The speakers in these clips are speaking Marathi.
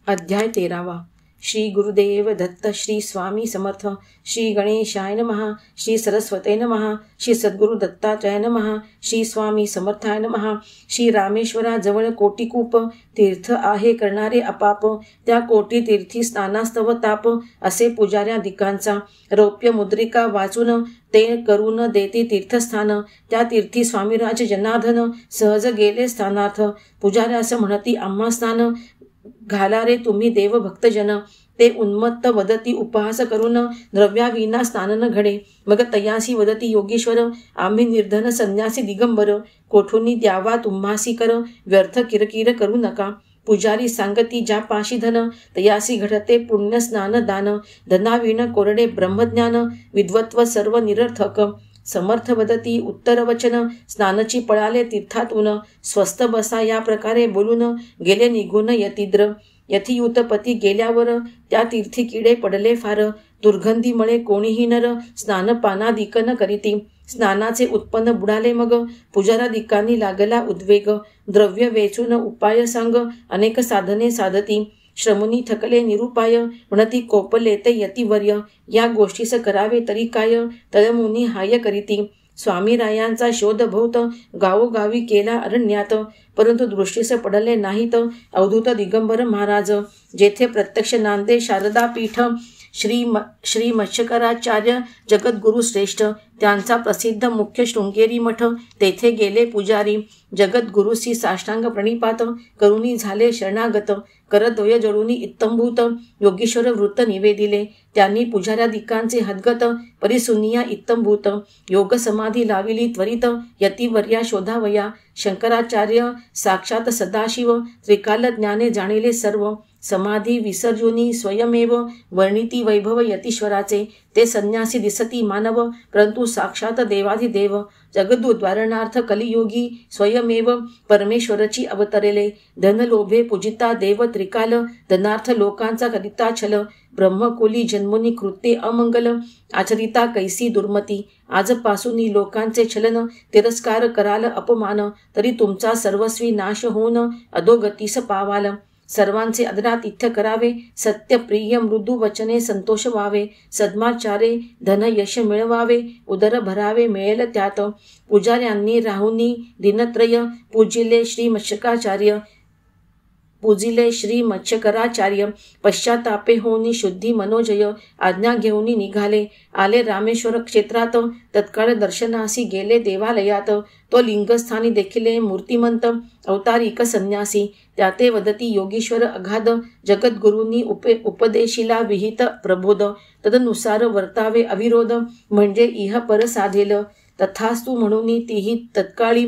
अध्याय 13. श्री गुरुदेव दत्त, श्री स्वामी समर्थ, श्री गणेशाय नमः, श्री सरस्वते नमः, श्री सद्गुरु दत्तात्रय नमः, श्री स्वामी समर्थाय नमः. श्री रामेश्वराजवळ कोटीकूप तीर्थ आहे करणारे अपाप, त्या कोटी तीर्थी स्नानास्तव ताप. असे पुजाऱ्या दिकांचा रौप्य मुद्रिका वाचून ते करून देते तीर्थस्थान. त्या तीर्थी स्वामीराज जनार्दन सहज गेले स्थानार्थ. पुजाऱ्यास म्हणती आम्हा स्नान घाला रे तुम्ही देव भक्तजन. ते उन्मत्त वदती उपहास करून द्रव्याविना स्नान न घडे. मग तयासी वदती योगीश्वर आम्ही निर्धन संन्यासी दिगंबर. कोठूनी द्यावा तुम्हासी कर व्यर्थ किरकिर करू नका. पुजारी सांगती ज्या पाशी धन तयासी घडते पुण्य स्नान दान. धनाविण कोरडे ब्रह्मज्ञान विद्वत्व सर्व निरर्थक. समर्थ वदती उत्तर वचन स्नानची पळाले तीर्थातून. स्वस्थ बसा या प्रकारे बोलून गेले निघून यतीद्र. यतियुतपती गेल्यावर त्या तीर्थी किडे पडले फार. दुर्गंधीमुळे कोणीही नर स्नान पानादिक न करीती. स्नानाचे उत्पन्न बुडाले मग पुजारादिकांनी लागला उद्वेग. द्रव्य वेचून उपाय सांग अनेक साधने साधती. श्रमुनी थकले निरुपाय म्हणती कोपले ते यतिवर्य. या गोष्टीस करावे तरी काय तळमुनी हाय करीती. स्वामीरायांचा शोध भोवत गावोगावी केला अरण्यात. परंतु दृष्टीस पडले नाहीत अवधूत दिगंबर महाराज. जेथे प्रत्यक्ष नांदे शारदा पीठ श्री मत्स्यकराचार्य जगद्गुरु श्रेष्ठ. त्यांचा प्रसिद्ध मुख्य शृंगेरी मठ. तेथे गेले पुजारी जगद्गुरुसी साष्टांग प्रणिपात करुणी झाले शरणागत. करद्वय जडुनी इत्तंभूत योगीश्वर वृत्त निवेदिले. त्यांनी पुजाऱ्यादिकांचे हदगत परिसुनिया इत्तंभूत. योग समाधी लाविली त्वरित यतिवर्या शोधावया. शंकराचार्य साक्षात सदाशिव त्रिकाल ज्ञाने जाणिले सर्व. समाधी विसर्जुनी स्वयमेव वर्णिती वैभव यतीश्वराचे. ते संन्यासी दिसती मानव परंतु साक्षात देवाधिदेव. जगदुद्धारणार्थ कलियुगी स्वयमेव परमेश्वरची अवतरेले. धनलोभे पूजिता देव त्रिकाल धनार्थ लोकांचा करिता छल. ब्रह्मकुली जन्मुनी कृत्ये अमंगल आचरिता कैसी दुर्मती. आजपासून लोकांचे छलन तिरस्कार कराल अपमान. तरी तुमचा सर्वस्वी नाश होऊन अधोगतीस पावाल. सर्वांचे आदरातिथ्य करावे सत्यप्रिय मृदू वचने संतोष व्हावे. सद्माचारे धन यश मिळवावे उदर भरावे मिळेल त्यात. पुजाऱ्यांनी राहुनी दिनत्रय पूजिले श्री मत्स्यकराचार्य. पश्चातापे होनी शुद्धी मनोजय. आज्ञा घेऊनी निघाले आले रामेश्वर क्षेत्रात. तत्काळ दर्शनासी गेले देवालयात. तो लिंगस्थानी देखिले मूर्तिमंत अवतारिक संन्यासी. त्याते वदती योगीश्वर अगाध. जगद्गुरूंनी उपदेशिला विहित प्रबोध. तदनुसार वर्तावे अविरोध म्हणजे इह पर साधेल. तथास्तु म्हणून तीही तत्काळी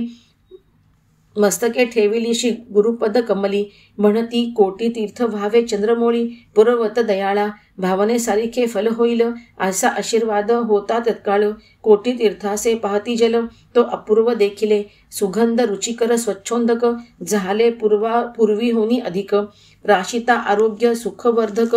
मस्तके ठेविलीशी गुरुपद कमली. म्हणती कोटी तीर्थ व्हावे चंद्रमोळी. पुरवत दयाळा भावनेसारिखे फल होईल. असा आशीर्वाद होता तत्काळ. कोटी तीर्थासे पाहती जल तो अपूर्व देखिले. सुगंध रुचिकर स्वच्छोंदक झाले पूर्वी होनी अधिक. राशिता आरोग्य सुखवर्धक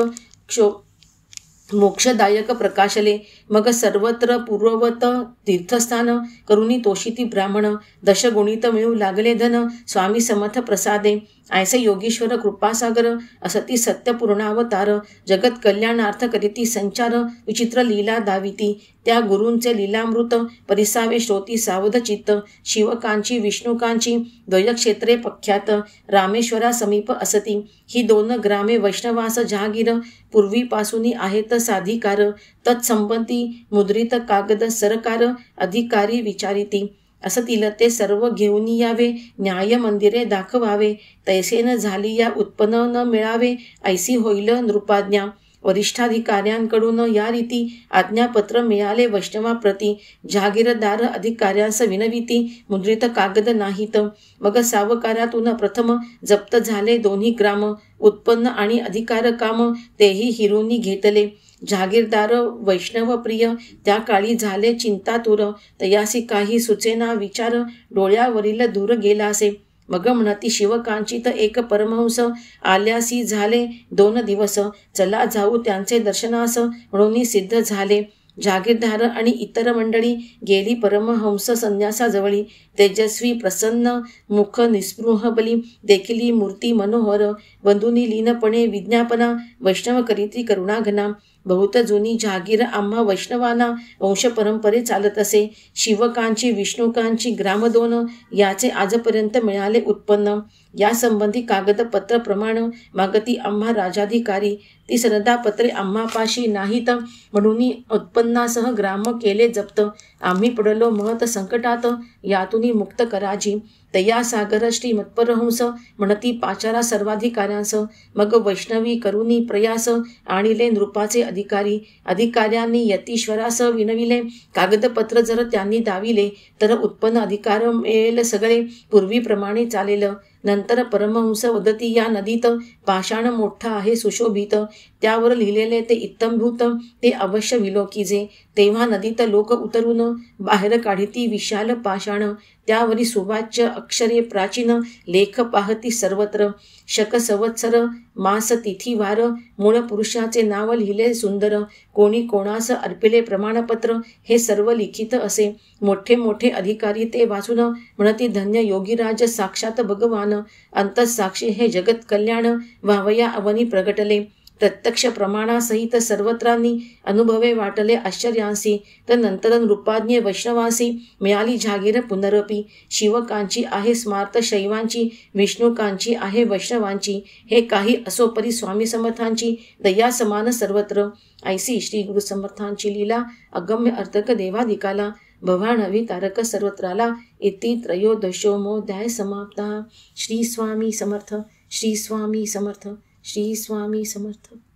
मोक्षदायक प्रकाशले. मग सर्वत्र पूर्ववत तीर्थस्थान करुणी तोषिती ब्राह्मण. दशगुणित मिळू लागले धन स्वामी समर्थ प्रसादे. ऐसे योगीश्वर कृपासागर असती सत्यपूर्णावतार. जगत कल्याणार्थ करीती संचार विचित्र लीला दाविती. त्या गुरूंचे लीलामृत परिसावे श्रोती सावध चित्त. शिवकांची विष्णुकांची द्वयक्षेत्रे पख्यात. रामेश्वरा समीप असती ही 2 ग्रामे वैष्णवास जहागीर. पूर्वीपासून आहेत साधिकार. तत्संबंधी मुद्रित कागद सरकार अधिकारी विचारिती. असतील ते सर्व घेऊन यावे न्याय मंदिरे दाखवावे. तैसे न झाली या उत्पन्न न मिळावे ऐसी होईल नृपाज्ञा. वरिष्ठाधिकाऱ्यांकडून या रीती आज्ञापत्र मिळाले वैष्णवाप्रती. जहागीरदार अधिकाऱ्यांस विनविती मुद्रित कागद नाहीत. मग सावकारातून प्रथम जप्त झाले 2 ग्राम. उत्पन्न आणि अधिकार काम तेही हिरोनी घेतले. जहागीरदार वैष्णव प्रिय त्या काळी झाले चिंतातुर. तयासी काही सुचेना विचार डोळ्यावरील दूर गेलासे. मग म्हणती शिवकांचित एक परमहंस आल्यासी झाले 2 दिवस. चला जाऊ त्यांचे दर्शनास म्हणून सिद्ध झाले. जागीरदार आणि इतर मंडळी गेली परमहंस संन्यासाजवळी. तेजस्वी प्रसन्न मुख निस्पृह बली, देखिली मूर्ती मनोहर. बंधुनी लीनपणे विज्ञापना, वैष्णव करीती करुणाघना. बहुत जुनी जागीर आम्हा वैष्णवांना, वंश परंपरे चालत असे. शिवकांची विष्णुकांची ग्रामदोन, याचे आजपर्यंत मिळाले उत्पन्न. या संबंधी कागदपत्र प्रमाण मागती आम्हा राजाधिकारी. ती सनदापत्रे आम्हापाशी नाहीत, म्हणून उत्पन्नासह ग्राम केले जप्त. आम्ही पडलो महत संकटात, यातून मुक्त कराजी. तया सागर श्री मत्परहंस, म्हणती पाचारा सर्वाधिकाऱ्यांस. मग वैष्णवी करुनी प्रयास, आणिले नृपाचे अधिकारी. अधिकाऱ्यांनी यतीश्वरास विनविले, कागदपत्र जर त्यांनी दाविले, तर उत्पन्न अधिकार मिळेल सगळे, पूर्वीप्रमाणे चालेल. नंतर परमहंस वदती, या नदीत पाषाण मोठा आहे सुशोभित. त्यावर लिहिलेले ते इत्तंभूत, ते अवश्य विलोकीजे. तेव्हा नदीत लोक उतरून बाहेर काढिती विशाल पाषाण. त्यावरी सुवाच्य अक्षरे प्राचीन, लेख पाहती सर्वत्र. शक संवत्सर मास तिथी वार, मूळ पुरुषाचे नाव लिहिले सुंदर. कोणी कोणास अर्पिले प्रमाणपत्र, हे सर्व लिखित असे. मोठे मोठे अधिकारी ते वाचून, म्हणती धन्य योगीराज साक्षात भगवान. अंतःसाक्षी हे जगत कल्याण, व्हावया अवनी प्रगटले. प्रत्यक्ष प्रमाणासहित सर्वत्रांनी अनुभवे वाटले आश्चर्यांसी. तदनंतर नृपाज्ञ वैष्णवासी मिळाली जागीर पुनरपी. शिवकांची आहे स्मार्त शैवांची, विष्णुकांची आहे वैष्णवांची. हे काही असो परी स्वामी समर्थांची, दया समान सर्वत्र. ऐसी श्री गुरु समर्थांची लीला, अगम्य अर्थक देवाधिकाला. भवानवी तारक सर्वत्राला. इति त्रयोदशोमोऽध्याय समाप्ता. श्री स्वामी समर्थ. श्री स्वामी समर्थ. श्री स्वामी समर्थ.